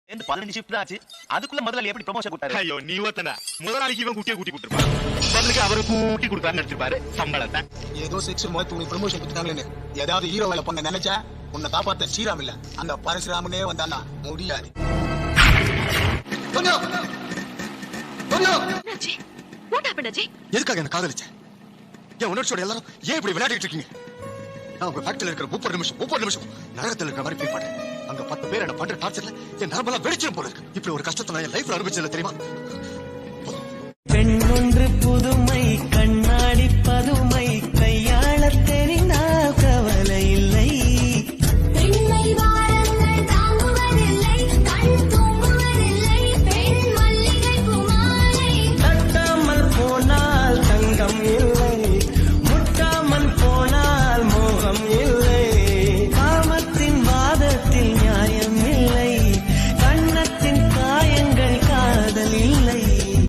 15 shift ஆச்சு. அதுக்குள்ள முதல்ல எப்படி ப்ரமோஷன் கொடுத்தாரு? ஐயோ நீ ஒத்தனா முதலாளிக்கு இவன் குட்டியை கூட்டி கொடுத்துருப்பான். பதிலுக்கு அவரு கூட்டி கொடுப்பாருன்னு நினைச்சிருப்பாரு சம்பளத்தை. ஏதோ செக்ஸ் மூலத்து உனக்கு ப்ரமோஷன் கொடுத்தாங்களேன்னு ஏதாவது ஹீரோ வேலை பண்ண நினைச்சா உன்னை காப்பாத்த ஸ்ரீராம் இல்ல அந்த பரசுராமனே வந்தானா முடியாது. எதுக்காக என்ன காதலிச்ச? என் உணர்ச்சியோட எல்லாரும் ஏன் இப்படி விளையாடிட்டு இருக்கீங்க? நான் உங்க ஃபேக்டரியில இருக்கிற ஒவ்வொரு நிமிஷம் நரகத்தில் இருக்கிற மாதிரி ஃபீல் பண்றேன். அங்க 10 பேர் என்ன பண்ற டார்ச்சர்ல என் நரம்பெல்லாம் வெடிச்சிடும் போல இருக்கு. இப்படி ஒரு கஷ்டத்தை நான் என் லைஃப்ல அனுபவிச்சதில்ல தெரியுமா? பெண் ஒன்று புதுமை, கண்ணாடி பதுமை, கையாள தெரிந்தால் கவலை இல்லை. பெண்மை வாரங்கள் தாங்குவதில்லை, கண் தூங்குவதில்லை, பெண் மல்லிகை பூமாலை. தட்டாமல் போனால் தங்கம் இல்லை, முட்டாமல் போனால் மோகம் இல்லை. காமத்தின் வாதத்தில் நியாயம் இல்லை, கண்ணத்தின் காயங்கள் காதல் இல்லை.